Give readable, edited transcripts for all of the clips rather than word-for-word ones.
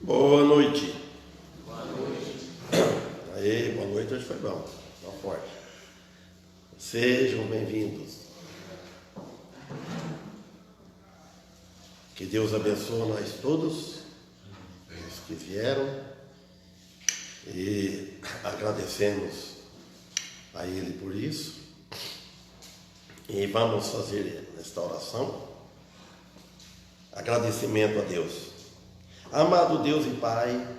Boa noite. Boa noite. Aí, boa noite, hoje foi bom. Tá forte. Sejam bem-vindos. Que Deus abençoe nós todos, os que vieram, e agradecemos a Ele por isso. E vamos fazer esta oração. Agradecimento a Deus. Amado Deus e Pai,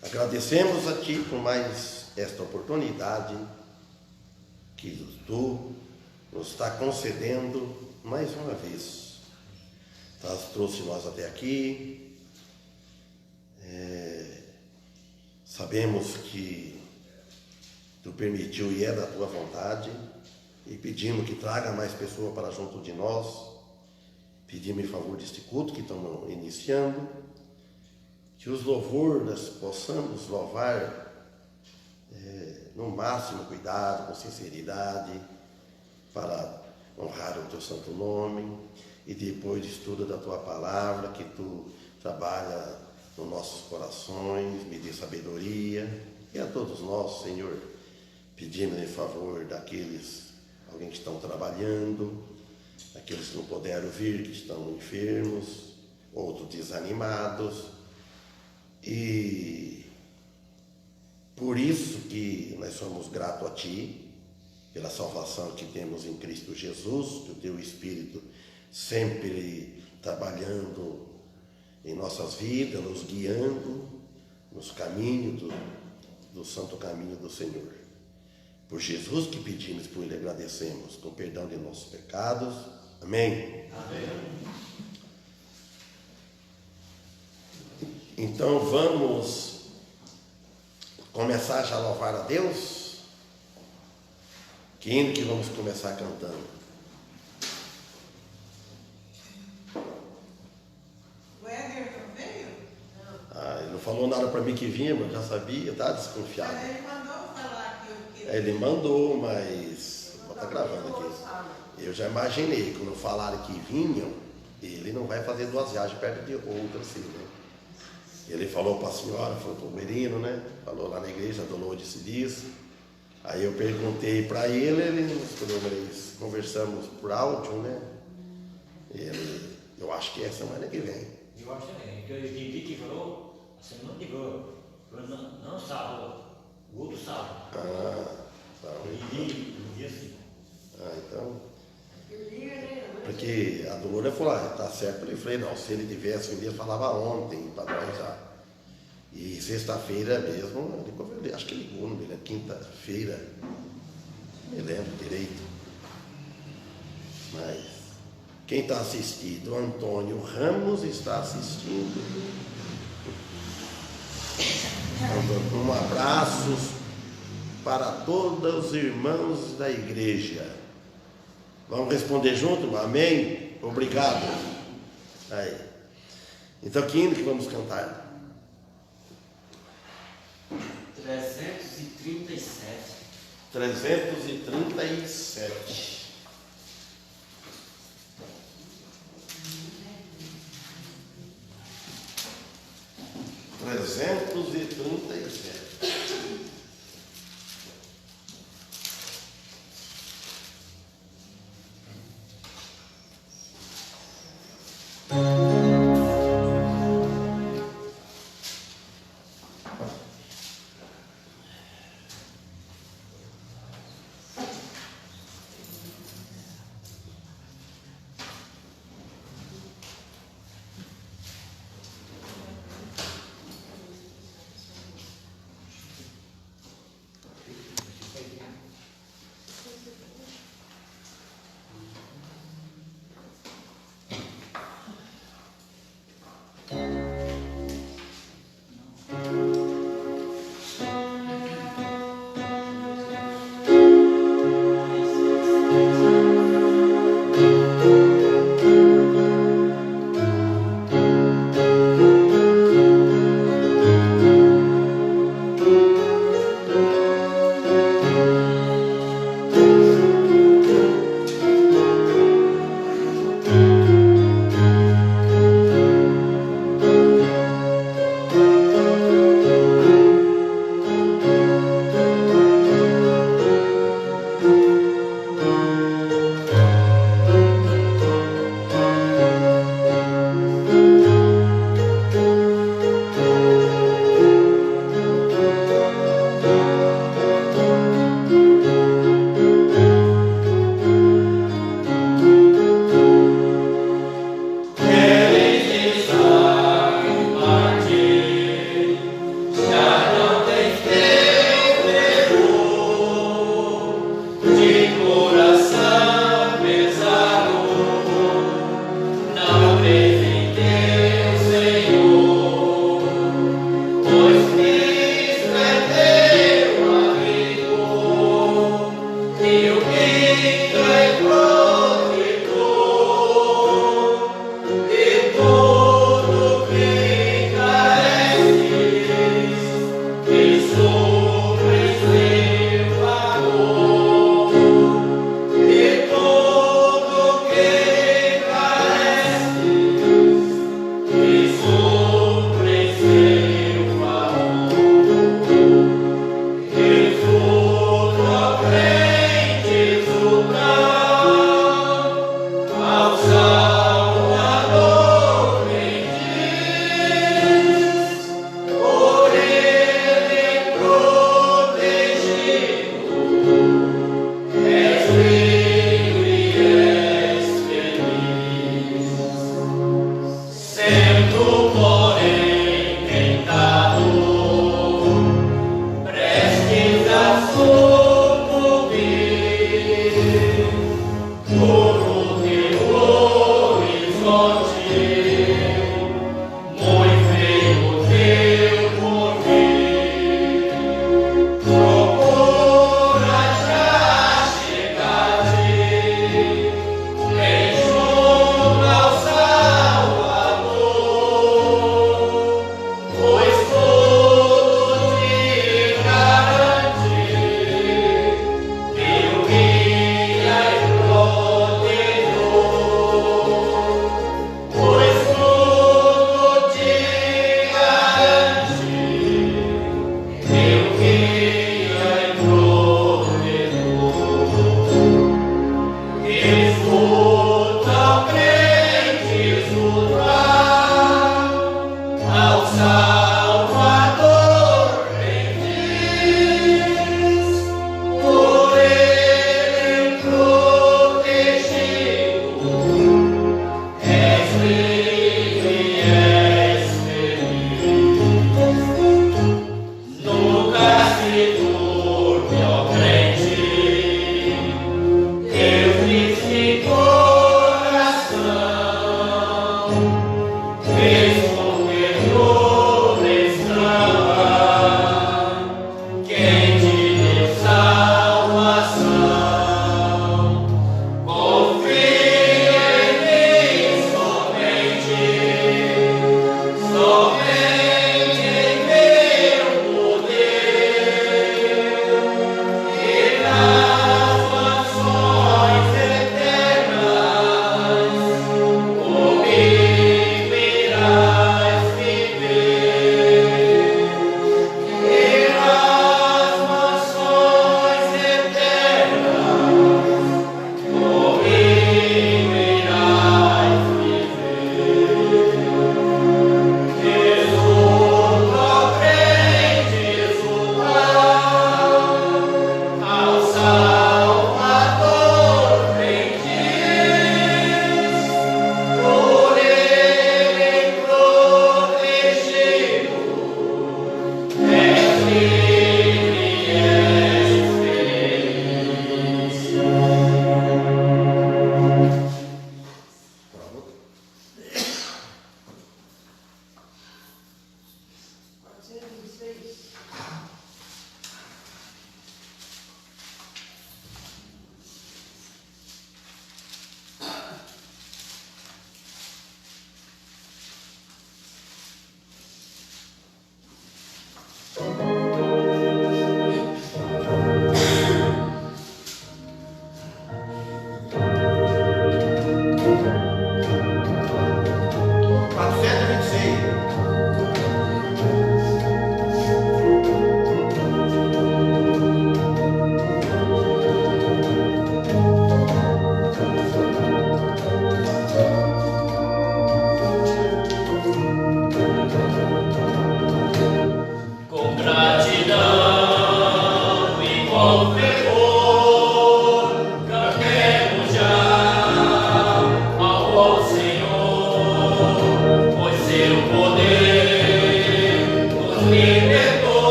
agradecemos a Ti por mais esta oportunidade que Tu nos está concedendo mais uma vez. Trouxe nós até aqui. Sabemos que Tu permitiu e é da Tua vontade, e pedimos que traga mais pessoas para junto de nós. Pedimos em favor deste culto que estamos iniciando, que os louvores possamos louvar no máximo cuidado, com sinceridade, para honrar o Teu santo nome, e depois de estudo da Tua palavra, que Tu trabalha nos nossos corações, me dê sabedoria, e a todos nós, Senhor, pedimos em favor daqueles, alguém que estão trabalhando, aqueles que não puderam vir, que estão enfermos, outros desanimados, e por isso que nós somos gratos a Ti, pela salvação que temos em Cristo Jesus, que o Teu Espírito sempre trabalhando em nossas vidas, nos guiando nos caminhos do santo caminho do Senhor. Por Jesus que pedimos, por Ele agradecemos, com perdão de nossos pecados. Amém? Amém. Então vamos começar já a louvar a Deus. Que hino que vamos começar cantando? O Éder não veio? Ele não falou nada para mim que vinha, mas já sabia, tá desconfiado. Mas ele mandou falar que eu queria. Ele mandou, mas vou estar gravando aqui. Eu já imaginei, quando falaram que vinham, ele não vai fazer duas viagens perto de outra assim, né? Ele falou para a senhora, falou para o menino, né? Falou lá na igreja, a Dolores se diz. Aí eu perguntei para ele nós conversamos por áudio, né? Eu acho que é semana que vem. Eu acho também. Então, eu entendi que falou, a semana ligou. Falou, não sábado, o outro sábado. Tá. No dia assim. Então. Porque a Dolores falou, tá certo. Eu falei, não, se ele tivesse um dia, falava ontem para nós já. E sexta-feira mesmo, acho que ligou, não lembro, quinta-feira, não me lembro direito. Mas quem está assistindo, o Antônio Ramos está assistindo. Um abraço para todos os irmãos da igreja. Vamos responder junto? Amém? Obrigado. Aí. Então, que hino que vamos cantar? 337. 337.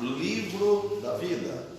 Livro da vida.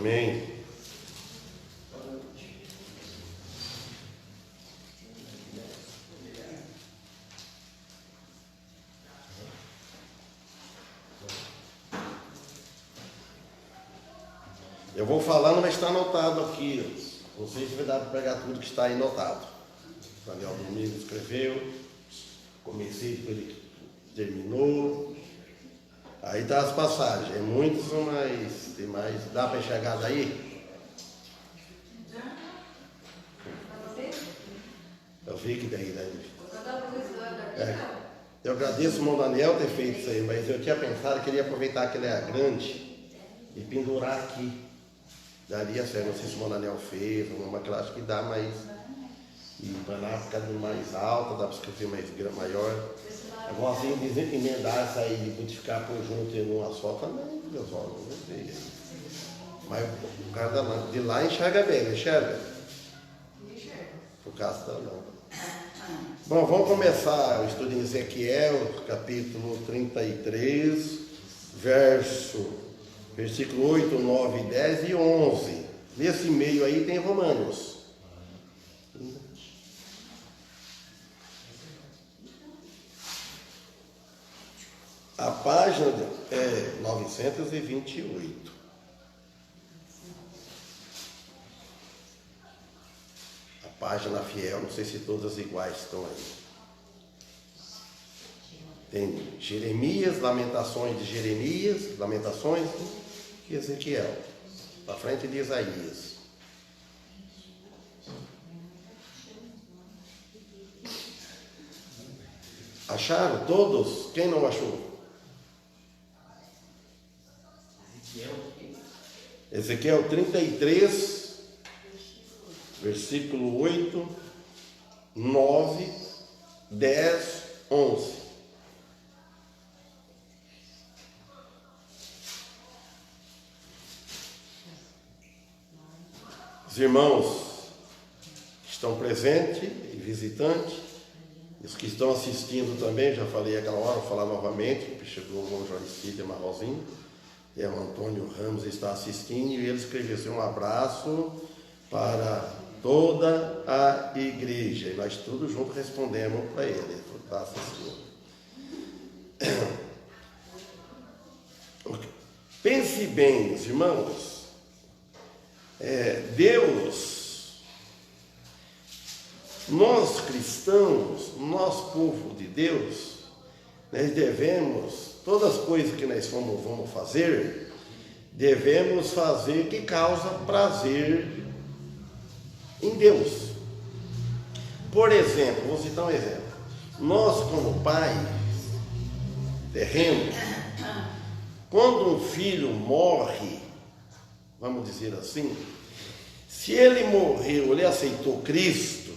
Amém. Eu vou falando, mas está anotado aqui. Não sei se vai dar para pegar tudo que está aí anotado. O Daniel Domingos escreveu, comecei depois ele terminou. Aí tá as passagens, é muitas, mas tem mais. Dá para enxergar daí? Eu vi que daí, né? Eu agradeço o irmão Daniel ter feito isso aí, mas eu tinha pensado que ele ia aproveitar que ele é grande e pendurar aqui. Daria certo, não sei se o irmão Daniel fez, uma que eu acho que dá mais. E para lá ficar mais alta, dá para escrever mais maior. Agora assim, emendar essa aí e modificar por junto em uma só também, meus olhos, não sei. Mas o cara de lá enxerga bem, não enxerga? Por causa da lâmpada. Bom, vamos começar o estudo em Ezequiel, capítulo 33, versículo 8, 9, 10 e 11. Nesse meio aí tem Romanos. A página é 928. A página fiel, não sei se todas iguais estão aí. Tem Jeremias, Lamentações de Jeremias, Lamentações e Ezequiel. Para frente de Isaías. Acharam todos? Quem não achou? Ezequiel 33, versículo 8, 9, 10, 11. Os irmãos que estão presentes e visitantes, os que estão assistindo também, já falei aquela hora, vou falar novamente, chegou o irmão Joicídio Marrozinho, e o Antônio Ramos está assistindo, e ele escreveu assim, um abraço para toda a igreja, e nós todos juntos respondemos para ele está assistindo. Pense bem, irmãos, Deus, nós cristãos, nós povo de Deus, nós devemos, todas as coisas que nós vamos fazer, devemos fazer que causa prazer em Deus. Por exemplo, vou citar um exemplo. Nós, como pais terrenos, quando um filho morre, vamos dizer assim, se ele morreu, ele aceitou Cristo,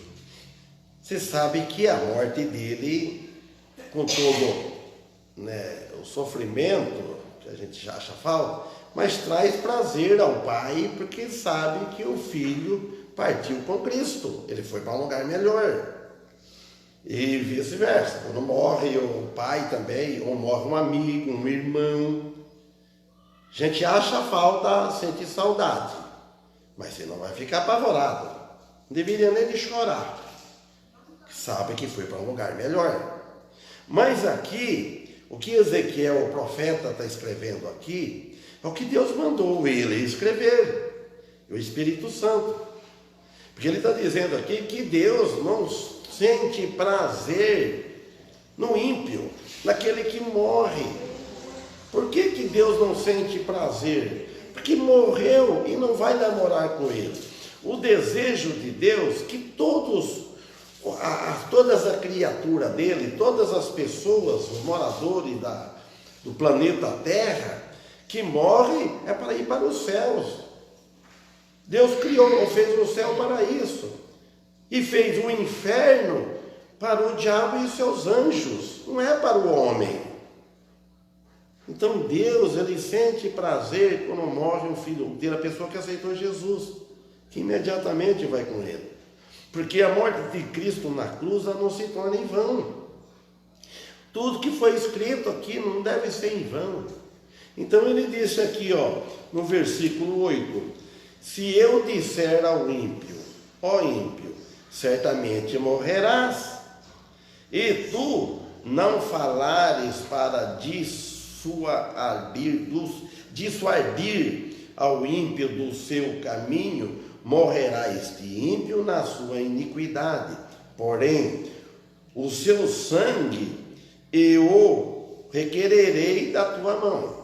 você sabe que a morte dele, com todo o sofrimento que a gente já acha falta, mas traz prazer ao pai, porque sabe que o filho partiu com Cristo, ele foi para um lugar melhor. E vice-versa, quando morre o pai também, ou morre um amigo, um irmão, a gente acha falta, sente saudade, mas você não vai ficar apavorado, não deveria nem de chorar, sabe que foi para um lugar melhor. Mas aqui, o que Ezequiel, o profeta, está escrevendo aqui, é o que Deus mandou ele escrever, o Espírito Santo. Porque ele está dizendo aqui que Deus não sente prazer no ímpio, naquele que morre. Por que Deus não sente prazer? Porque morreu e não vai namorar com ele. O desejo de Deus é que todas a criatura dele, todas as pessoas, os moradores do planeta Terra, que morrem é para ir para os céus. Deus criou, fez o céu para isso, e fez o inferno para o diabo e os seus anjos, não é para o homem. Então Deus, ele sente prazer quando morre um filho dele, a pessoa que aceitou Jesus, que imediatamente vai com ele. Porque a morte de Cristo na cruz não se torna em vão. Tudo que foi escrito aqui não deve ser em vão. Então ele disse aqui, no versículo 8: se eu disser ao ímpio, ó ímpio, certamente morrerás, e tu não falares para dissuadir ao ímpio do seu caminho, morrerá este ímpio na sua iniquidade. Porém, o seu sangue eu requererei da tua mão.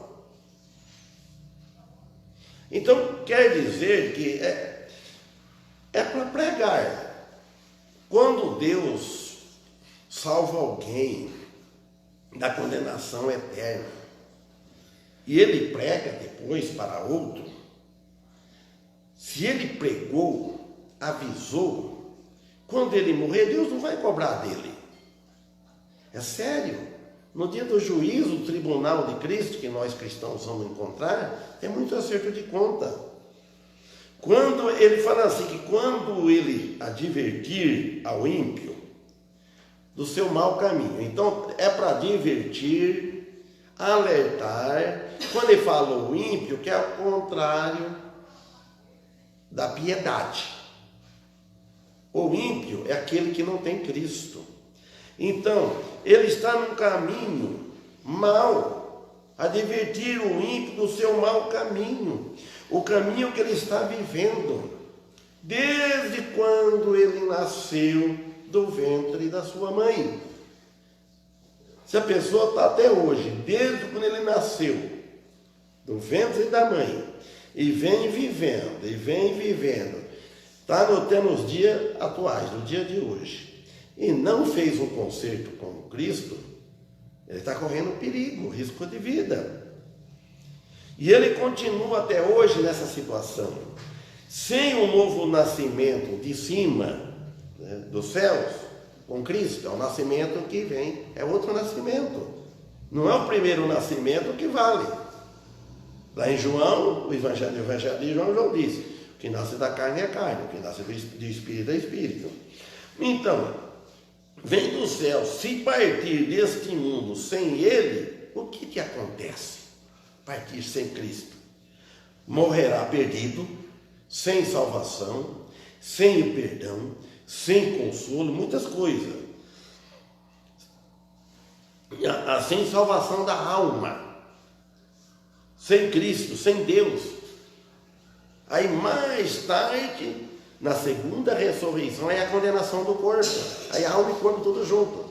Então, quer dizer que é para pregar. Quando Deus salva alguém da condenação eterna, e ele prega depois para outro, se ele pregou, avisou, quando ele morrer, Deus não vai cobrar dele. É sério. No dia do juízo, o tribunal de Cristo, que nós cristãos vamos encontrar, é muito acerto de conta. Quando ele fala assim, que quando ele advertir ao ímpio do seu mau caminho, então é para advertir, alertar. Quando ele fala o ímpio, que é o contrário da piedade. O ímpio é aquele que não tem Cristo. Então, ele está num caminho mau, advertir o ímpio do seu mau caminho, o caminho que ele está vivendo, desde quando ele nasceu do ventre da sua mãe. Se a pessoa está até hoje, desde quando ele nasceu, do ventre da mãe, e vem vivendo, está tendo os dias atuais, no dia de hoje, e não fez um concerto com Cristo, ele está correndo perigo, risco de vida. E ele continua até hoje nessa situação, sem um novo nascimento de cima, né, dos céus, com Cristo. É um nascimento que vem, é outro nascimento. Não é o primeiro nascimento que vale. Lá em João, o Evangelho de João diz: o que nasce da carne é carne, o que nasce do Espírito é Espírito. Então, vem do céu, se partir deste mundo sem ele, o que acontece? Partir sem Cristo. Morrerá perdido, sem salvação, sem o perdão, sem consolo, muitas coisas. Sem salvação da alma, sem Cristo, sem Deus. Aí mais tarde, na segunda ressurreição, é a condenação do corpo. Aí a alma e o corpo tudo junto.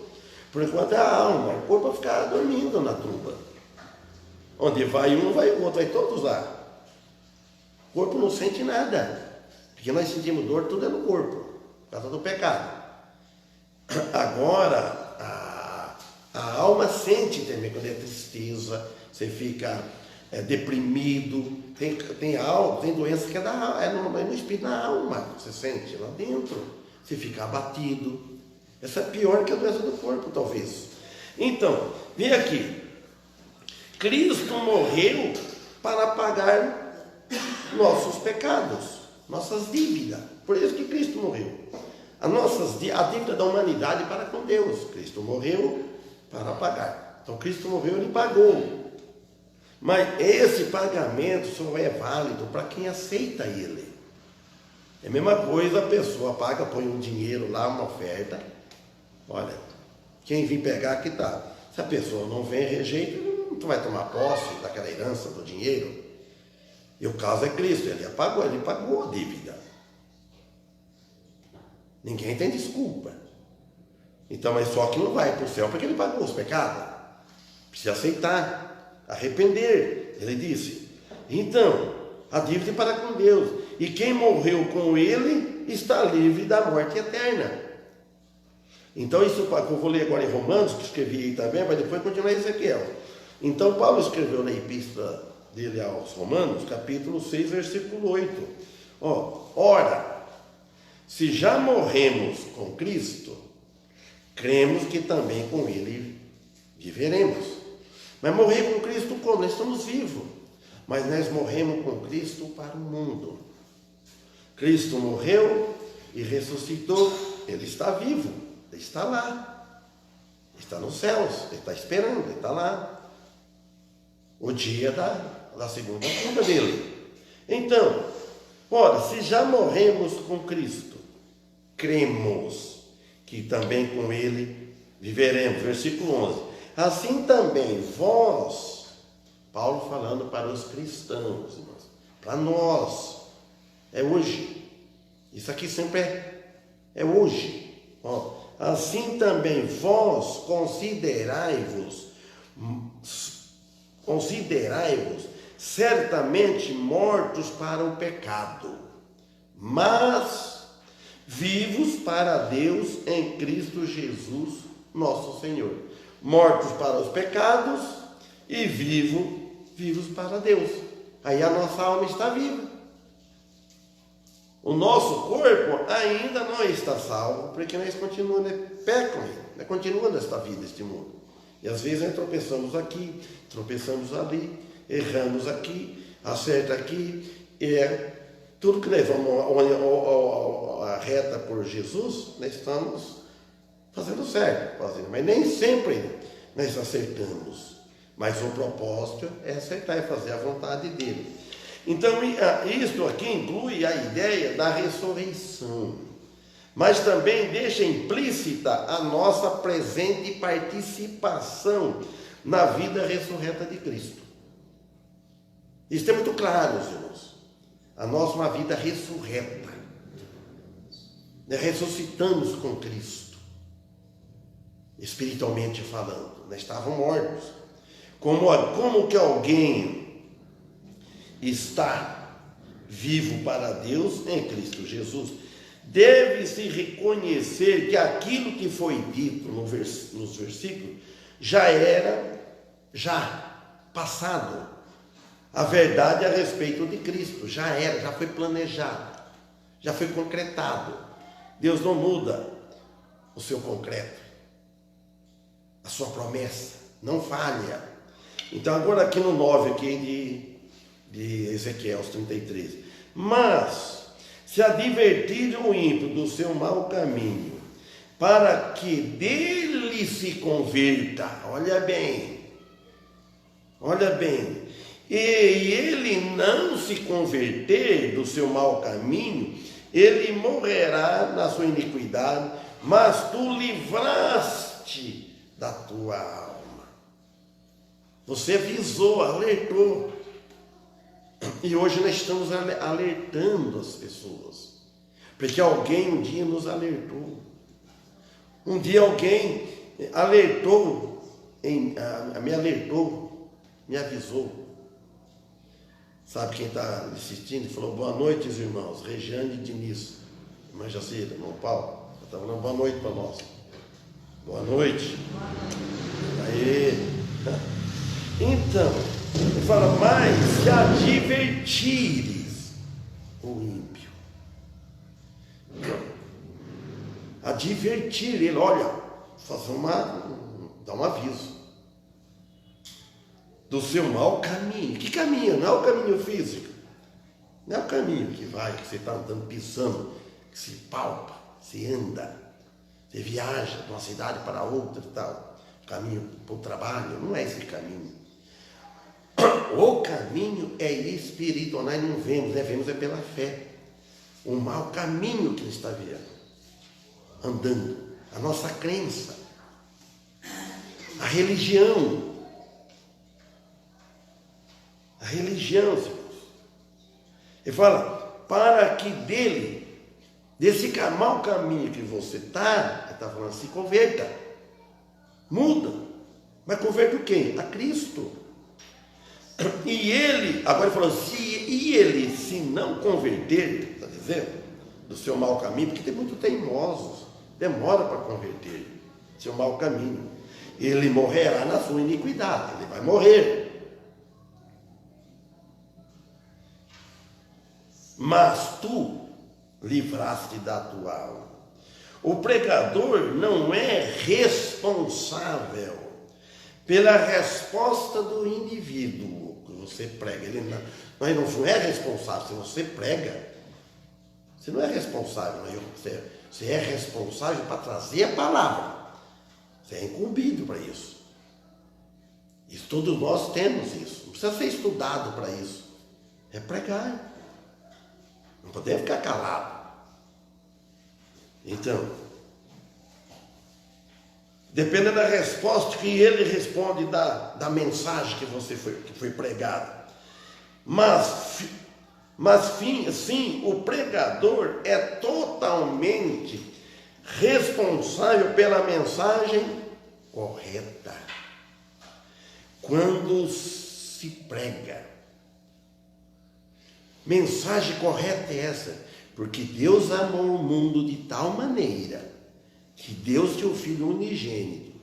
Por enquanto é a alma, o corpo vai ficar dormindo na tumba. Onde vai um, vai o outro, vai todos lá. O corpo não sente nada, porque nós sentimos dor, tudo é no corpo, por causa do pecado. Agora, a alma sente também quando é tristeza, você fica deprimido, tem doença que é no espírito, na alma, você sente lá dentro, você fica abatido. Essa é pior que a doença do corpo, talvez. Então, vem aqui, Cristo morreu para pagar nossos pecados, nossas dívidas. Por isso que Cristo morreu. A dívida da humanidade para com Deus. Cristo morreu para pagar. Então Cristo morreu, ele pagou. Mas esse pagamento só é válido para quem aceita ele. É a mesma coisa, a pessoa paga, põe um dinheiro lá, uma oferta. Olha, quem vir pegar aqui está. Se a pessoa não vem, rejeita, não vai tomar posse daquela herança do dinheiro. E o caso é Cristo, ele pagou a dívida. Ninguém tem desculpa. Então, mas só que não vai para o céu porque ele pagou os pecados. Precisa aceitar, arrepender, ele disse. Então, a dívida é para com Deus. E quem morreu com ele está livre da morte eterna. Então, isso que eu vou ler agora em Romanos, que escrevi aí também, mas depois continuar em Ezequiel. Então, Paulo escreveu na epístola dele aos Romanos, capítulo 6, versículo 8. Ora, se já morremos com Cristo, cremos que também com ele viveremos. Mas morrer com Cristo como? Nós estamos vivos, mas nós morremos com Cristo para o mundo. Cristo morreu e ressuscitou, ele está vivo, ele está lá, ele está nos céus, ele está esperando, ele está lá. o dia da segunda vinda dele. Então, ora, se já morremos com Cristo, cremos que também com ele viveremos. Versículo 11. Assim também vós, Paulo falando para os cristãos, irmãos, para nós, é hoje. Isso aqui sempre é hoje. Ó, assim também vós considerai-vos certamente mortos para o pecado, mas vivos para Deus em Cristo Jesus, nosso Senhor. Mortos para os pecados e vivos para Deus. Aí a nossa alma está viva. O nosso corpo ainda não está salvo, porque nós continuamos, pecam, nós continuamos nesta vida, este mundo. E às vezes nós tropeçamos aqui, tropeçamos ali, erramos aqui, acerta aqui, tudo que nós vamos a reta por Jesus, nós estamos fazendo certo, mas nem sempre nós acertamos. Mas o propósito é acertar e fazer a vontade dele. Então, isto aqui inclui a ideia da ressurreição, mas também deixa implícita a nossa presente participação na vida ressurreta de Cristo. Isso é muito claro, irmãos. A nossa uma vida ressurreta. Nós ressuscitamos com Cristo, espiritualmente falando. Nós estávamos mortos. Como que alguém está vivo para Deus em Cristo Jesus? Deve-se reconhecer que aquilo que foi dito nos versículos já era passado. A verdade a respeito de Cristo já foi planejado, já foi concretado. Deus não muda o seu concreto, a sua promessa não falha. Então agora aqui no 9 aqui de Ezequiel 33, mas se advertir o ímpio do seu mau caminho, para que dele se converta, olha bem, e ele não se converter do seu mau caminho, ele morrerá na sua iniquidade, mas tu livraste da tua alma. Você avisou, alertou. E hoje nós estamos alertando as pessoas, porque alguém um dia nos alertou. Um dia alguém alertou, me avisou. Sabe quem está assistindo? Ele falou: boa noite, irmãos. Regiane Diniz, irmã Jacira, irmão Paulo, está falando boa noite para nós. Boa noite. Aí. Então, ele fala: mas se advertires o ímpio, advertir ele, olha, dá um aviso do seu mau caminho. Que caminho? Não é o caminho físico, não é o caminho que você está andando, pisando, que se palpa, se anda, você viaja de uma cidade para outra e tal, caminho para o trabalho, não é esse caminho. O caminho é espiritual, nós não vemos, vemos pela fé. O mau caminho que ele está andando, a nossa crença, a religião, irmãos. Ele fala: para que desse mau caminho que você está, ele está falando, se converta, muda. Mas converta o quê? A Cristo. E ele, agora ele falou, se não converter, está dizendo, do seu mau caminho, porque tem muitos teimosos, demora para converter seu mau caminho, ele morrerá na sua iniquidade, ele vai morrer. Mas tu livraste da tua alma. O pregador não é responsável pela resposta do indivíduo que você prega. Ele não é responsável. Se você prega, você não é responsável. Você é responsável para trazer a palavra. Você é incumbido para isso. Isso, todos nós temos isso. Não precisa ser estudado para isso. É pregar. Não podemos ficar calados. Então, depende da resposta que ele responde da mensagem que foi pregada. Mas sim, o pregador é totalmente responsável pela mensagem correta. Quando se prega, mensagem correta é essa, porque Deus amou o mundo de tal maneira que Deus deu o Filho unigênito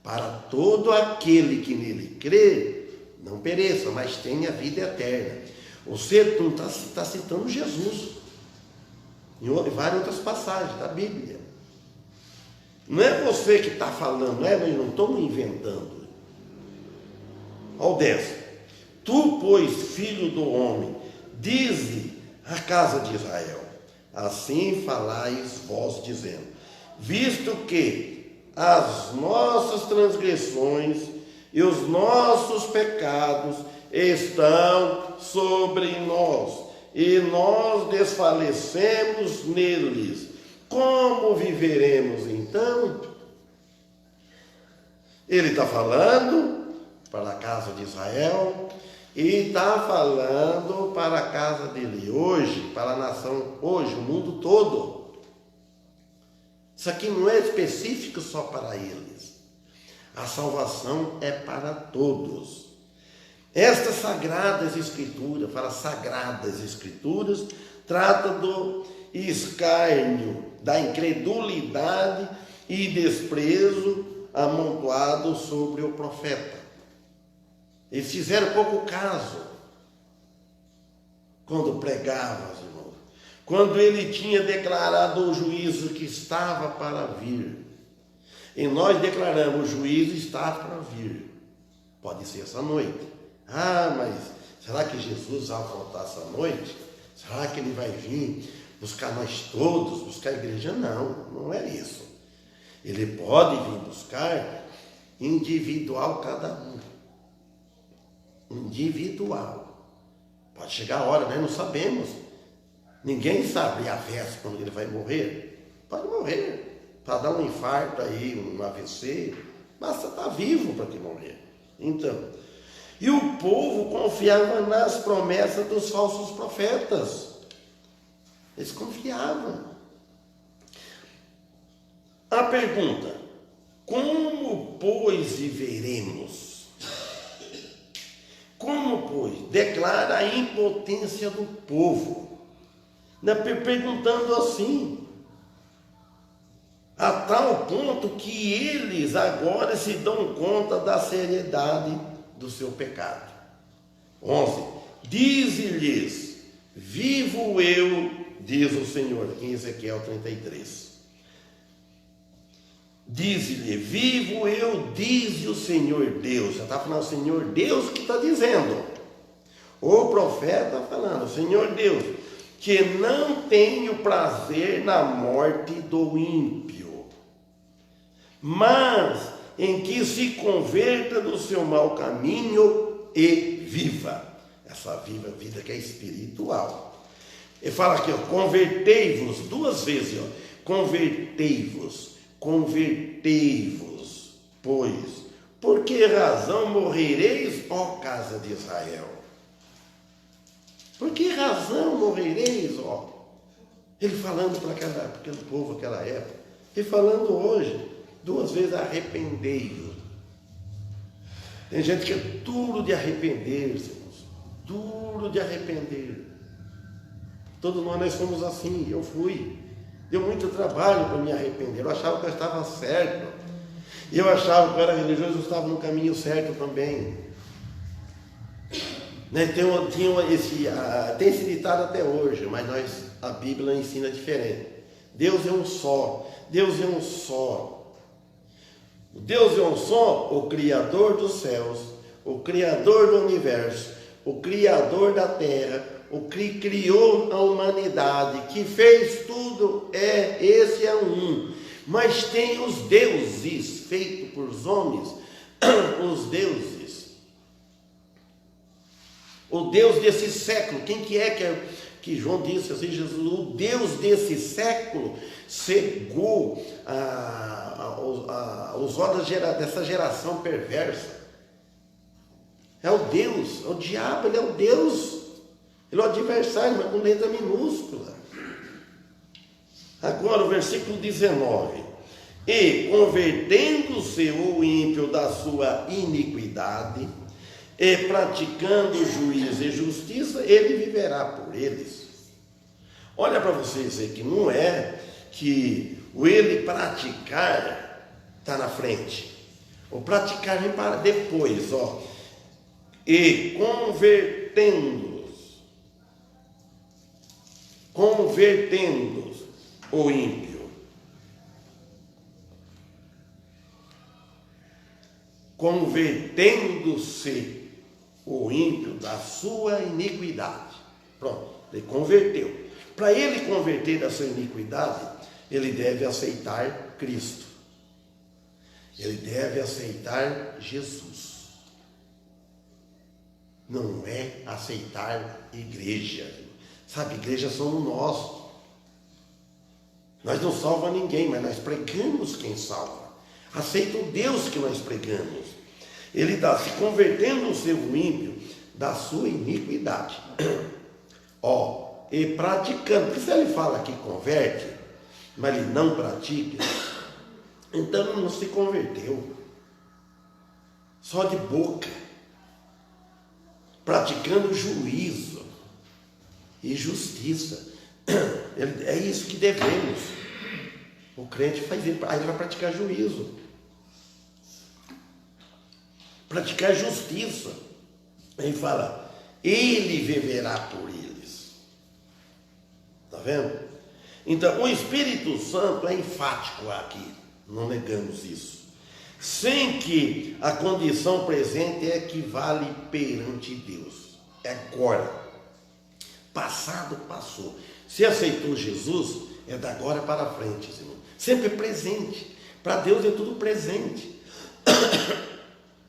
para todo aquele que nele crê, não pereça, mas tenha vida eterna. Você não está citando Jesus em várias outras passagens da Bíblia. Não é você que está falando, nós não estamos inventando. Ao 10. Tu, pois, filho do homem, dize à casa de Israel, assim falais vós dizendo, visto que as nossas transgressões e os nossos pecados estão sobre nós, e nós desfalecemos neles, como viveremos então? Ele está falando para a casa de Israel e está falando para a casa dele hoje, para a nação hoje, o mundo todo. Isso aqui não é específico só para eles. A salvação é para todos. Estas sagradas escrituras, fala sagradas escrituras, trata do escárnio, da incredulidade e desprezo amontoado sobre o profeta. Eles fizeram pouco caso quando pregava, irmãos. Quando ele tinha declarado o juízo que estava para vir. E nós declaramos, o juízo está para vir. Pode ser essa noite. Ah, mas será que Jesus vai voltar essa noite? Será que ele vai vir buscar nós todos, buscar a igreja? Não, não é isso. Ele pode vir buscar individual cada um. Individual. Pode chegar a hora, nós não sabemos. Ninguém sabe a véspera quando ele vai morrer. Pode morrer. Para dar um infarto aí, um AVC, basta estar vivo para que morrer. Então, e o povo confiava nas promessas dos falsos profetas. Eles confiavam. A pergunta, como, pois, viveremos? Como, pois? Declara a impotência do povo. Perguntando assim, a tal ponto que eles agora se dão conta da seriedade do seu pecado. 11. Dize-lhes, vivo eu, diz o Senhor, em Ezequiel 33. Dize-lhe, vivo eu, diz o Senhor Deus. Já está falando o Senhor Deus que está dizendo. O profeta está falando, Senhor Deus, que não tenho prazer na morte do ímpio, mas em que se converta do seu mau caminho e viva. Essa viva vida que é espiritual. Ele fala aqui, convertei-vos, duas vezes, convertei-vos, pois, por que razão morrereis, ó casa de Israel? Por que razão morrereis, ó? Ele falando para aquele povo daquela época, e falando hoje, duas vezes, arrependei-vos. Tem gente que é duro de arrepender-se, irmãos, duro de arrepender. Todos nós somos assim, eu fui. Deu muito trabalho para me arrepender. Eu achava que eu estava certo. E eu achava que eu era religioso, eu estava no caminho certo também. Né? Tem esse ditado até hoje, mas a Bíblia ensina diferente. Deus é um só. Deus é um só. Deus é um só, o Criador dos céus, o Criador do universo, o Criador da terra, o que criou a humanidade, que fez tudo, esse é um. Mas tem os deuses feitos por homens, os deuses. o Deus desse século. Quem que é que João disse assim, Jesus, o Deus desse século cegou os olhos dessa geração perversa. É o Deus, é o diabo, ele é o Deus, ele é o adversário, mas com letra minúscula. Agora o versículo 19: e convertendo-se o ímpio da sua iniquidade, e praticando juízo e justiça, ele viverá por eles. Olha para vocês ver que não é que o ele praticar está na frente. O praticar vem para depois, ó. E convertendo o ímpio. Convertendo-se o ímpio da sua iniquidade. Pronto, ele converteu. Para ele converter da sua iniquidade, ele deve aceitar Cristo. Ele deve aceitar Jesus. Não é aceitar igreja. Sabe, igreja somos nós. Nós não salvamos ninguém, mas nós pregamos quem salva. Aceita o Deus que nós pregamos. Ele está se convertendo o seu ímpio da sua iniquidade. Ó, e praticando. Porque se ele fala que converte, mas ele não pratica, então ele não se converteu. Só de boca. Praticando juízo e justiça. É isso que devemos. O crente faz isso, aí ele vai praticar juízo, praticar justiça. Aí fala, ele viverá por eles. Está vendo? Então, o Espírito Santo é enfático aqui, não negamos isso. Sem que a condição presente equivale perante Deus. É agora. Passado, passou. Se aceitou Jesus, é da agora para frente, irmão. Sempre presente. Para Deus é tudo presente.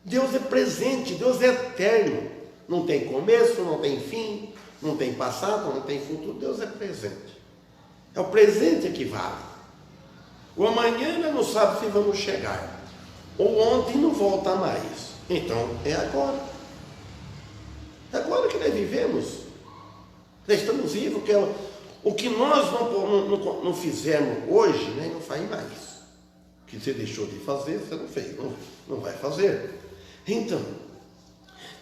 Deus é presente, Deus é eterno. Não tem começo, não tem fim, não tem passado, não tem futuro. Deus é presente. É o presente que vale. O amanhã nós não sabemos se vamos chegar. Ou ontem não volta mais. Então é agora. É agora que nós vivemos. Nós estamos vivos, que é o que nós não fizermos hoje, né, não faz mais. O que você deixou de fazer, você não fez, não vai fazer. Então,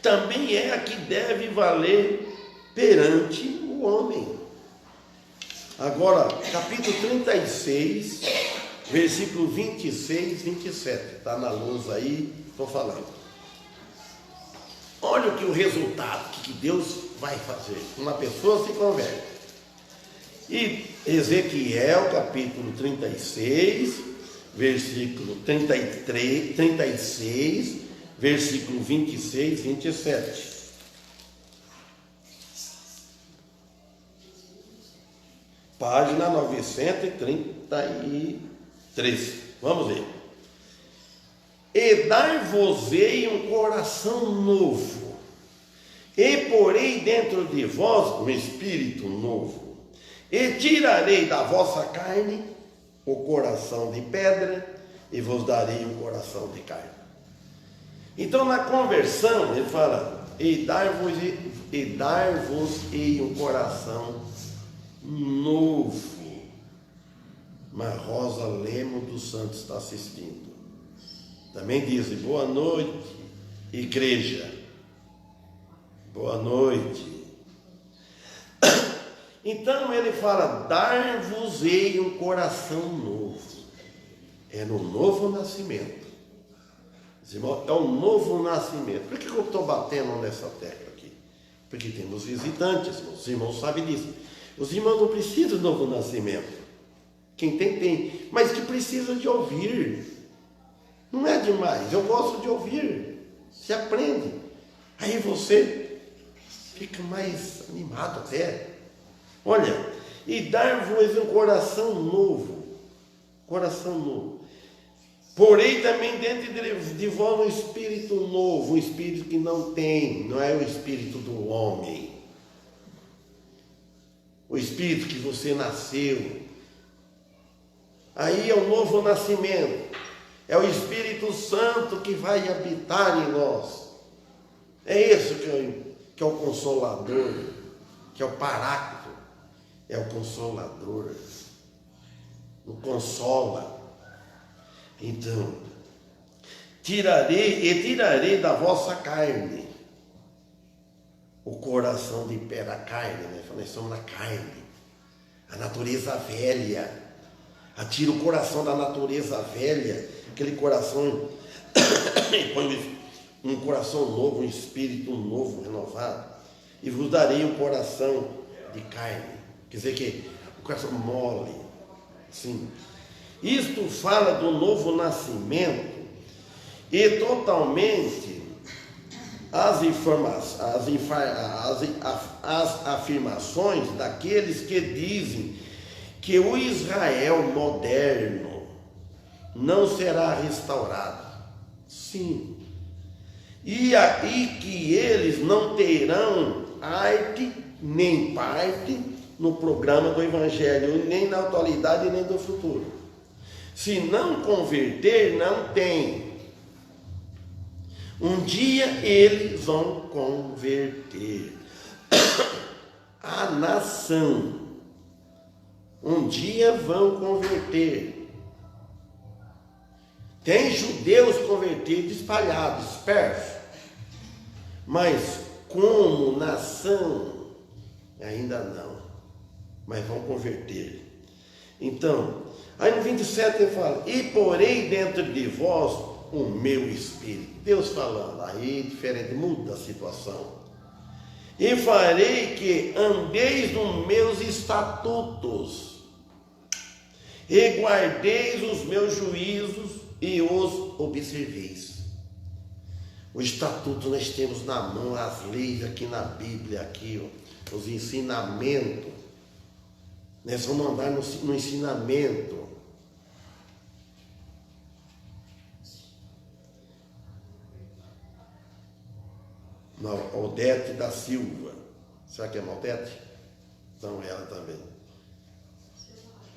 também é a que deve valer perante o homem. Agora, capítulo 36, versículo 26, 27. Está na luz aí, estou falando. Olha o que o resultado, que Deus vai fazer. Uma pessoa se converte. E Ezequiel, capítulo 36, versículo 36, versículo 26, 27. Página 933. Vamos ver. E dar-vos-ei um coração novo, e porei dentro de vós um espírito novo, e tirarei da vossa carne o coração de pedra, e vos darei um coração de carne. Então, na conversão, ele fala, e dar-vos-ei um coração novo. Mas Rosa Lemo dos Santos está assistindo. Também diz, boa noite, igreja. Boa noite. Então ele fala, dar-vos-ei um coração novo. É no novo nascimento. Irmãos, é o novo nascimento. Por que eu estou batendo nessa tecla aqui? Porque temos visitantes, os irmãos sabem disso. Os irmãos não precisam de novo nascimento. Quem tem, tem. Mas que precisa de ouvir. Não é demais. Eu gosto de ouvir. Se aprende. Aí você fica mais animado até. Olha, e dar-vos um coração novo. Coração novo. Porém também dentro de vós um espírito novo, um espírito que não é o espírito do homem. O espírito que você nasceu. Aí é o novo nascimento. É o Espírito Santo que vai habitar em nós. É esse que é o Consolador, que é o Paráclito, é o Consolador. O consola. Então, tirarei da vossa carne o coração de pedra, a carne, né? Nós somos na carne, a natureza velha. Atira o coração da natureza velha, aquele coração, e põe um coração novo, um espírito novo, renovado, e vos darei um coração de carne. Quer dizer que o coração mole, sim. Isto fala do novo nascimento e totalmente as afirmações daqueles que dizem que o Israel moderno não será restaurado. Sim. E que eles não terão arte nem parte no programa do Evangelho, nem na atualidade, nem no futuro. Se não converter, não tem. Um dia eles vão converter a nação. Um dia vão converter. Tem judeus convertidos espalhados, dispersos. Mas como nação, ainda não. Mas vão converter. Então, aí no 27 ele fala: e porei dentro de vós o meu espírito. Deus falando, aí diferente, muda a situação. E farei que andeis nos meus estatutos, e guardeis os meus juízos e os observeis. O estatuto nós temos na mão, as leis aqui na Bíblia, aqui, ó, os ensinamentos. Nós vamos andar no ensinamento. Odete da Silva. Será que é Maldete? Não, ela também.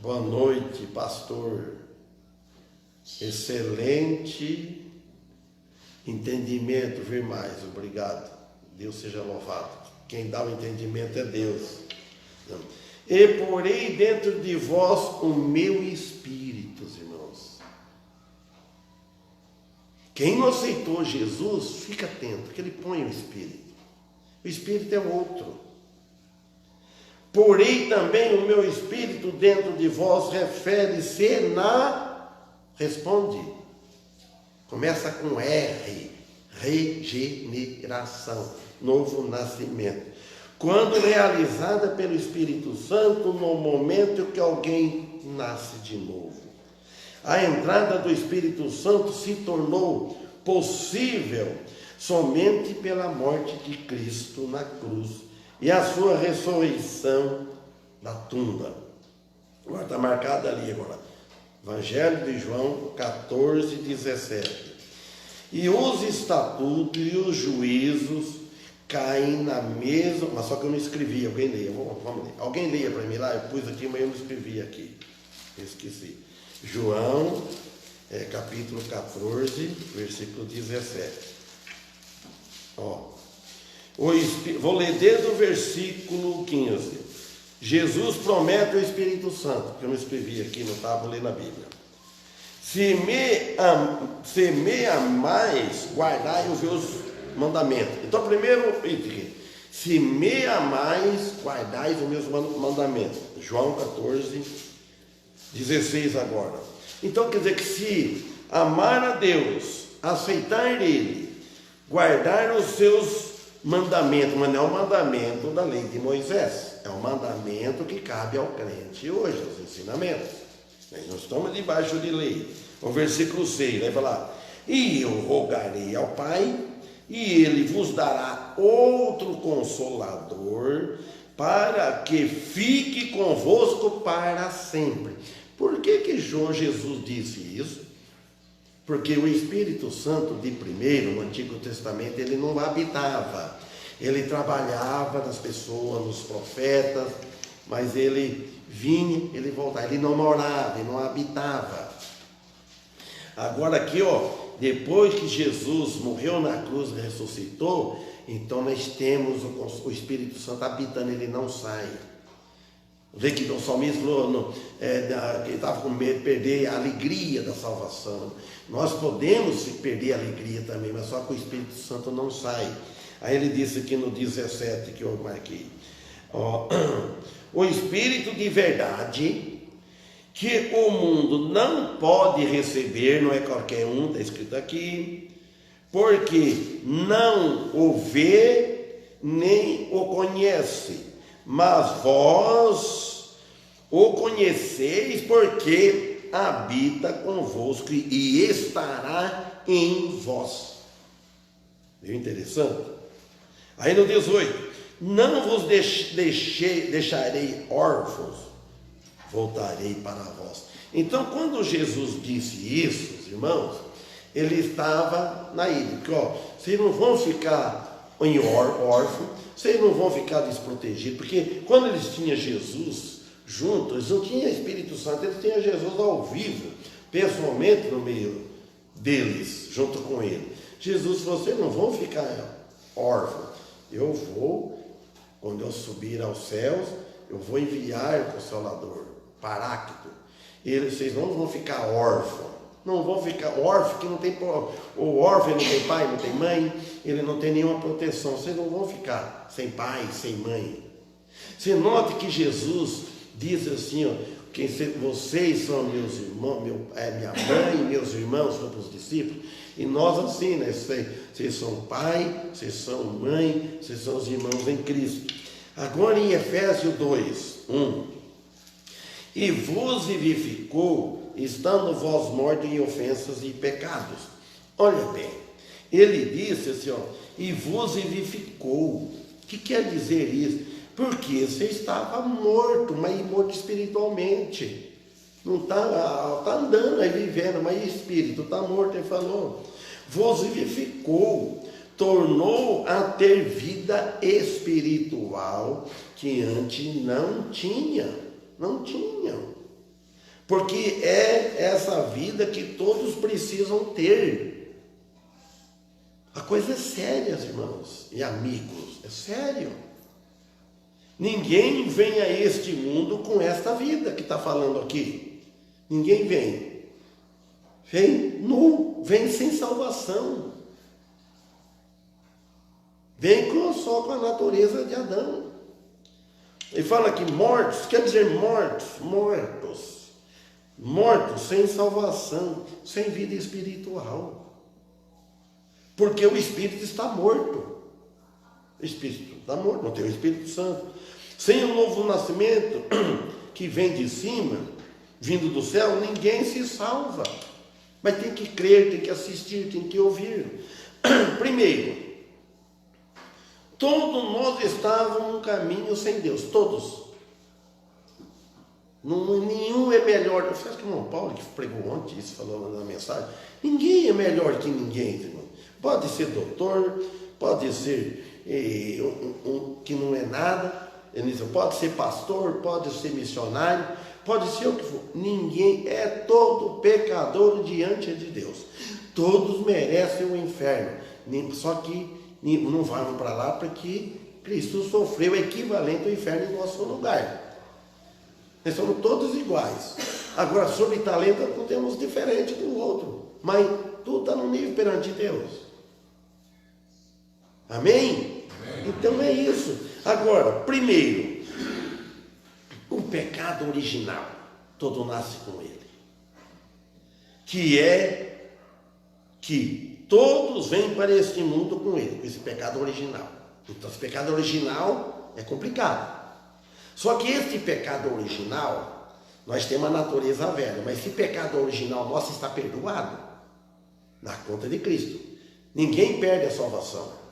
Boa noite, pastor. Excelente entendimento, vir mais. Obrigado. Deus seja louvado. Quem dá o entendimento é Deus. E porei dentro de vós o meu espírito, irmãos. Quem não aceitou Jesus, fica atento, que ele põe o espírito. O espírito é outro. Porei também o meu espírito dentro de vós, refere-se na... Responde. Começa com R. Regeneração. Novo nascimento. Quando realizada pelo Espírito Santo no momento que alguém nasce de novo. A entrada do Espírito Santo se tornou possível somente pela morte de Cristo na cruz e a sua ressurreição da tumba. Agora está marcado ali agora. Evangelho de João 14, 17. E os estatutos e os juízos caem na mesma... Mas só que eu não escrevi, alguém leia. Vamos ler. Alguém leia para mim lá, eu pus aqui, mas eu não escrevi aqui. Eu esqueci. João, capítulo 14, versículo 17. Ó. Vou ler desde o versículo 15. Jesus promete o Espírito Santo, que eu não escrevi aqui, não estava lendo a Bíblia. Se me amais, guardai os meus mandamentos. Então, primeiro, se me amais, guardai os meus mandamentos. João 14, 16 agora. Então, quer dizer que se amar a Deus, aceitar Ele, guardar os seus mandamentos, mas não é o mandamento da lei de Moisés, é o mandamento que cabe ao crente hoje, os ensinamentos. Nós não estamos debaixo de lei. O versículo 6 vai falar: e eu rogarei ao Pai, e Ele vos dará outro Consolador, para que fique convosco para sempre. Por que Jesus disse isso? Porque o Espírito Santo de primeiro, no Antigo Testamento, ele não habitava. Ele trabalhava nas pessoas, nos profetas, mas ele vinha, ele voltava. Ele não morava, ele não habitava. Agora aqui, depois que Jesus morreu na cruz e ressuscitou, então nós temos o Espírito Santo habitando, ele não sai. Vê que o salmista falou que estava com medo de perder a alegria da salvação. Nós podemos perder a alegria também, mas só que o Espírito Santo não sai. Aí ele disse aqui no 17 que eu marquei: o Espírito de verdade, que o mundo não pode receber, não é qualquer um, está escrito aqui, porque não o vê nem o conhece, mas vós o conheceis, porque habita convosco e estará em vós. Viu interessante? Aí no 18: não vos deixarei órfãos, voltarei para vós. Então, quando Jesus disse isso, irmãos, ele estava na ilha, porque vocês não vão ficar órfãos, vocês não vão ficar desprotegidos, porque quando eles tinham Jesus junto, eles não tinham Espírito Santo, eles tinham Jesus ao vivo, pessoalmente no meio deles, junto com ele. Jesus falou: vocês não vão ficar órfãos, eu vou, quando eu subir aos céus, eu vou enviar o Consolador, Paráclito. Vocês não vão ficar órfãos, não vão ficar órfãos, que não tem, o órfão não tem pai, não tem mãe, ele não tem nenhuma proteção. Vocês não vão ficar sem pai, sem mãe. Você note que Jesus diz assim, vocês são meus irmãos, minha mãe, meus irmãos, somos os discípulos, e nós assim, né? Vocês são pai, vocês são mãe, vocês são os irmãos em Cristo. Agora em Efésios 2:1: e vos vivificou, estando vós mortos em ofensas e pecados. Olha bem, ele disse assim, e vos vivificou. O que quer dizer isso? Porque você estava morto, mas morto espiritualmente. Não está andando aí vivendo, mas espírito está morto. Ele falou: vos vivificou, tornou a ter vida espiritual que antes não tinha. Não tinham. Porque é essa vida que todos precisam ter. A coisa é séria, irmãos e amigos. É sério. Ninguém vem a este mundo com esta vida que está falando aqui. Ninguém vem. Vem nu, vem sem salvação. Vem só com a natureza de Adão. Ele fala que mortos, quer dizer mortos sem salvação, sem vida espiritual. Porque o Espírito está morto. O Espírito está morto, não tem o Espírito Santo. Sem o novo nascimento que vem de cima, vindo do céu, ninguém se salva. Mas tem que crer, tem que assistir, tem que ouvir. Primeiro, todos nós estávamos num caminho sem Deus, todos. Nenhum é melhor. Você acha que o irmão Paulo, que pregou ontem, isso falou na mensagem, ninguém é melhor que ninguém, irmão. Pode ser doutor, pode ser que não é nada, pode ser pastor, pode ser missionário, pode ser o que for. Ninguém é todo pecador diante de Deus. Todos merecem o inferno. Só que não vamos para lá porque Cristo sofreu o equivalente ao inferno em nosso lugar. Nós somos todos iguais. Agora, sobre talento, não temos diferente do outro. Mas tudo está no nível perante Deus. Amém? Então é isso. Agora, primeiro, o pecado original, todo nasce com ele. Que é que todos vêm para este mundo com ele, com esse pecado original. Então, esse pecado original é complicado. Só que esse pecado original, nós temos a natureza velha, mas esse pecado original nosso está perdoado na conta de Cristo. Ninguém perde a salvação.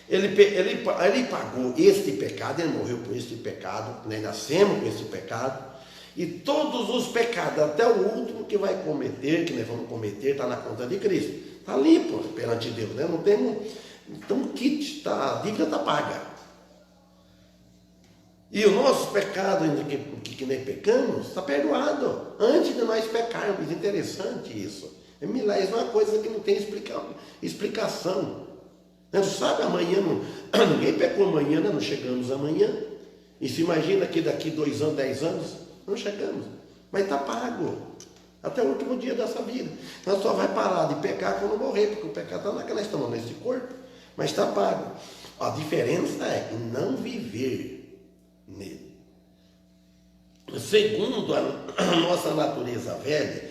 Ele pagou este pecado, ele morreu por este pecado, nós nascemos com este pecado, E todos os pecados, até o último que vai cometer, que nós vamos cometer, está na conta de Cristo. Está limpo perante Deus, né? Não temos. Então o kit, a dívida está paga. E o nosso pecado, que nem pecamos, está perdoado. Antes de nós pecarmos. Interessante isso. É milagre, é uma coisa que não tem explicação. Não sabe amanhã, ninguém pecou amanhã, nós não chegamos amanhã. E se imagina que daqui 2 anos, 10 anos, não chegamos. Mas está pago. Até o último dia dessa vida. Nós só vai parar de pecar quando morrer, porque o pecado está naquela estamos nesse corpo, mas está pago. A diferença é não viver nele. Segundo a nossa natureza velha,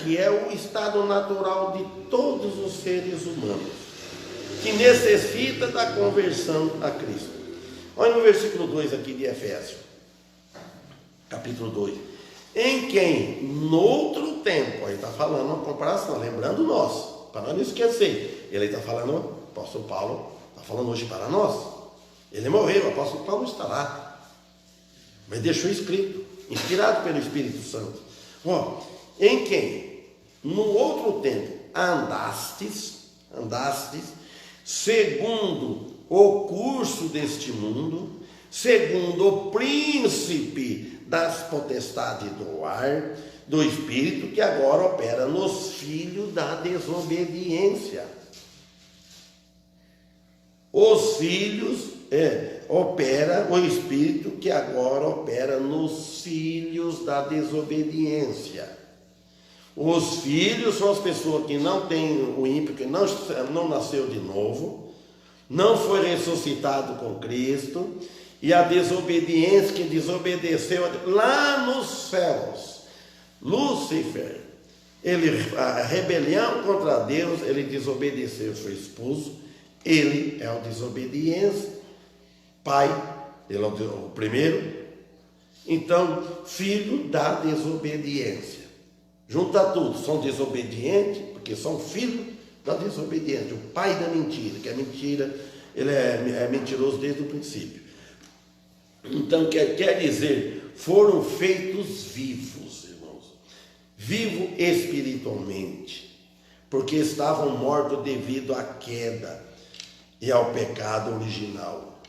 que é o estado natural de todos os seres humanos, que necessita da conversão a Cristo. Olha no versículo 2 aqui de Efésios, capítulo 2. Em quem, noutro tempo, aí está falando uma comparação, lembrando nós, para não esquecer, ele está falando, o apóstolo Paulo está falando hoje para nós. Ele morreu, o apóstolo Paulo está lá, mas deixou escrito, inspirado pelo Espírito Santo. Em quem, no outro tempo, andastes, segundo o curso deste mundo, segundo o príncipe das potestades do ar, do espírito que agora opera nos filhos da desobediência. Os filhos, opera o espírito que agora opera nos filhos da desobediência. Os filhos são as pessoas que não têm o ímpio, que não nasceu de novo, não foi ressuscitado com Cristo, e a desobediência que desobedeceu lá nos céus. Lúcifer, a rebelião contra Deus, ele desobedeceu, foi expulso, ele é o desobediência, pai, ele é o primeiro, então, filho da desobediência. Junta tudo, são desobedientes, porque são filhos da desobediência, o pai da mentira, que a mentira, ele é mentiroso desde o princípio. Então, quer dizer, foram feitos vivos, irmãos, vivos espiritualmente, porque estavam mortos devido à queda e ao pecado original.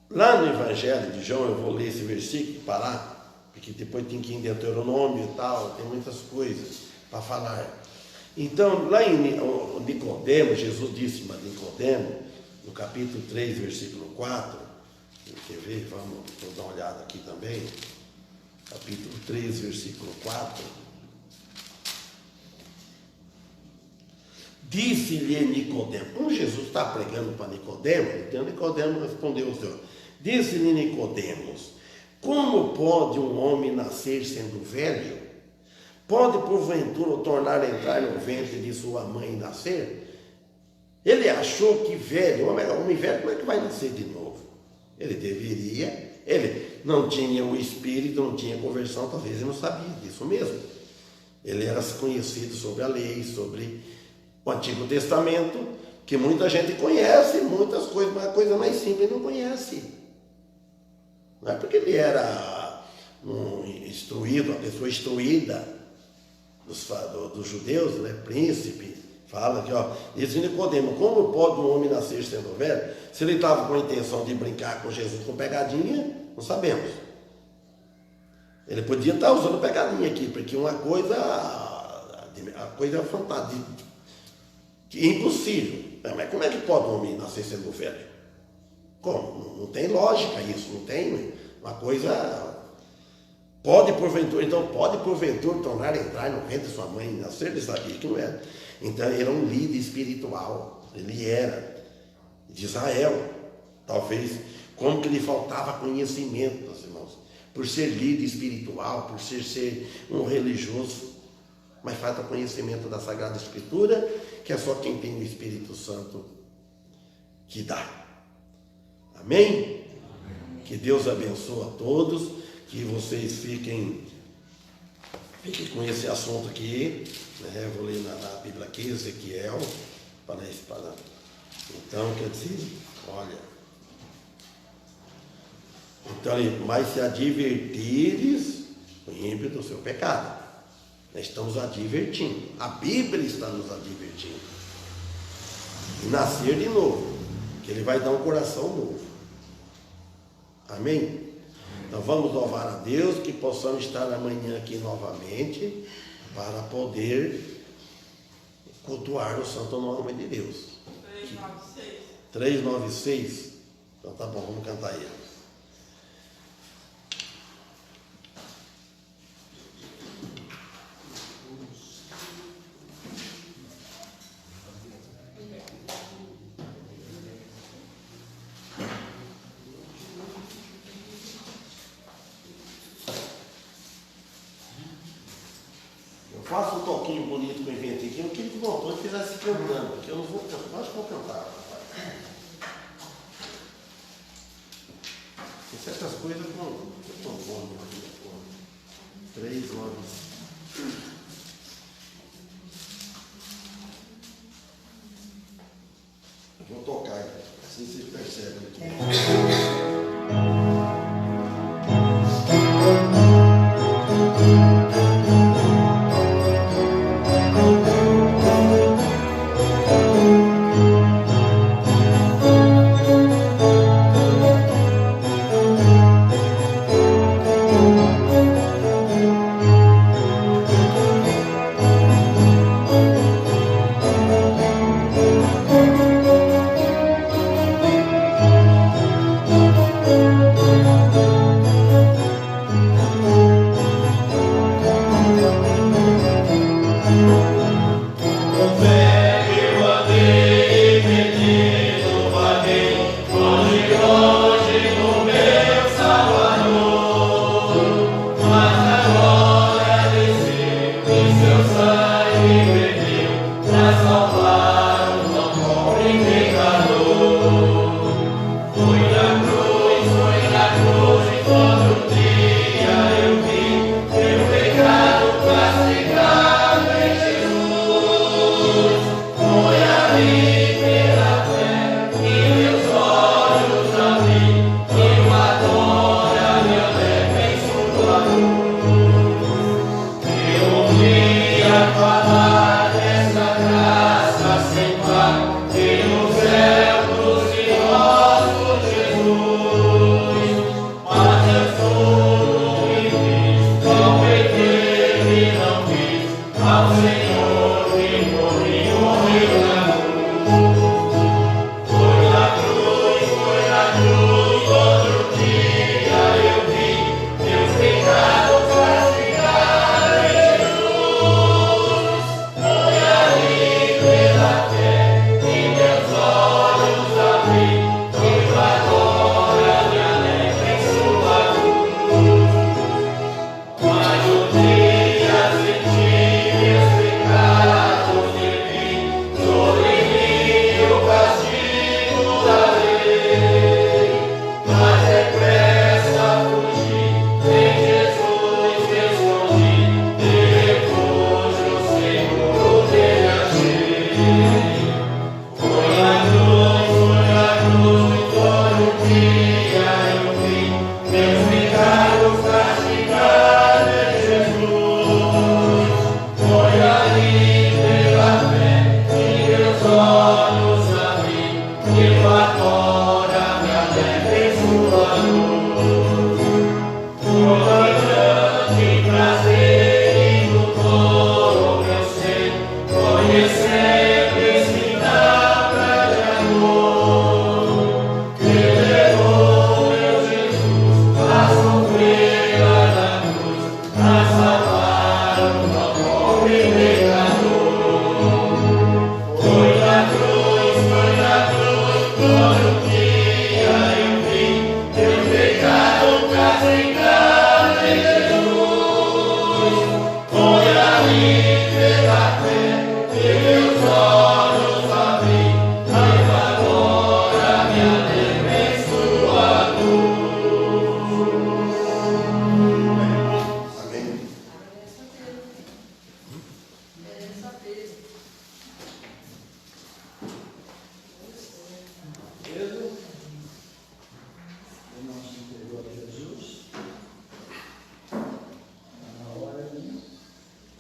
Lá no Evangelho de João, eu vou ler esse versículo, parar, porque depois tem que ir em Deuteronômio e tal, tem muitas coisas para falar. Então, lá em Nicodemo, Jesus disse para Nicodemo, no capítulo 3, versículo 4, quer ver? Vou dar uma olhada aqui também, capítulo 3, versículo 4. Disse-lhe Nicodemo, como Jesus está pregando para Nicodemo, então Nicodemo respondeu ao Senhor, disse-lhe Nicodemos, como pode um homem nascer sendo velho? Pode porventura tornar a entrar no ventre de sua mãe e nascer? Ele achou que velho, homem velho, como é que vai nascer de novo? Ele não tinha o espírito, não tinha conversão, talvez ele não sabia disso mesmo. Ele era conhecido sobre a lei, sobre o Antigo Testamento, que muita gente conhece, muitas coisas, mas a coisa mais simples não conhece. Não é porque ele era instruído, uma pessoa instruída dos judeus, né? Príncipe, fala aqui, diz Nicodemo, como pode um homem nascer sendo velho? Se ele estava com a intenção de brincar com Jesus com pegadinha, não sabemos. Ele podia estar usando pegadinha aqui, porque uma coisa fantástica, impossível. Mas como é que pode um homem nascer sendo velho? Como? Não tem lógica isso, não tem uma coisa. Pode porventura tornar a entrar no ventre de sua mãe e nascer? Ele sabia que não era. Então ele era um líder espiritual, ele era de Israel. Talvez, como que lhe faltava conhecimento, meus irmãos, por ser líder espiritual, por ser um religioso, mas falta conhecimento da Sagrada Escritura, que é só quem tem o Espírito Santo que dá. Amém? Que Deus abençoe a todos, que vocês fiquem com esse assunto aqui, né? Eu vou ler na Bíblia aqui, Ezequiel, então, quer dizer, olha, Então, mas se advertires o ímpio do seu pecado. Nós estamos advertindo. A Bíblia está nos advertindo. E nascer de novo. Que Ele vai dar um coração novo. Amém? Então vamos louvar a Deus, que possamos estar amanhã aqui novamente, para poder cultuar o santo nome de Deus. 396. 396. Então tá bom, vamos cantar ele. Faça um toquinho bonito que eu inventei aqui. Eu queria que o doutor fizesse cantando, porque eu não vou cantar. Acho que vou cantar. Tem certas coisas que não estão bom, meu filho. 3 horas. Eu vou tocar, assim vocês percebem aqui. Foi a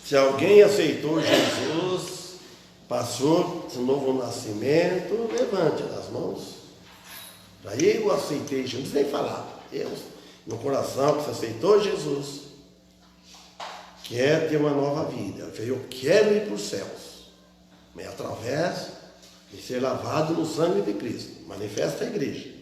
Se alguém aceitou Jesus, passou esse novo nascimento, levante as mãos. Já eu aceitei Jesus, não precisa nem falar. Eu, no coração, que você aceitou Jesus, quer ter uma nova vida. Eu quero ir para os céus. Mas através de ser lavado no sangue de Cristo. Manifesta a igreja.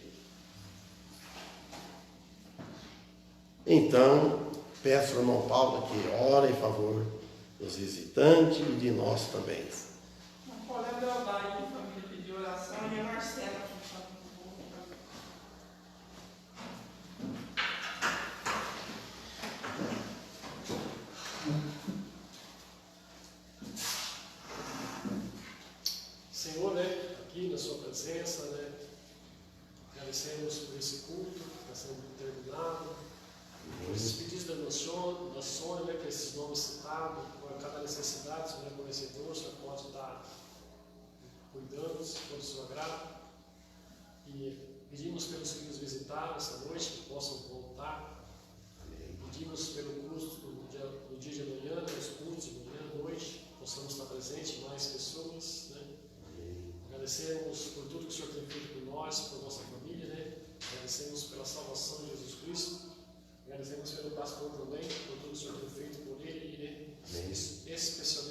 Então, peço ao irmão Paulo que ore em favor dos visitantes e de nós também. O colega da Bahia, a família pediu oração e a Marcela. Senhor, né, aqui na sua presença, né, agradecemos por esse culto que está sendo terminado, por esses pedidos da Sônia, né, por esses nomes citados, por cada necessidade, o Senhor é conhecedor, o Senhor pode estar cuidando, se for do seu agrado. E pedimos pelos que nos visitaram essa noite, que possam voltar. Pedimos pelo curso do dia de amanhã, pelos cultos de manhã, noite, possamos estar presentes, mais pessoas, né? Agradecemos por tudo que o Senhor tem feito por nós, por nossa família, né? Agradecemos pela salvação de Jesus Cristo. Agradecemos pelo pastor também, por tudo que o Senhor tem feito por ele, né? Especialmente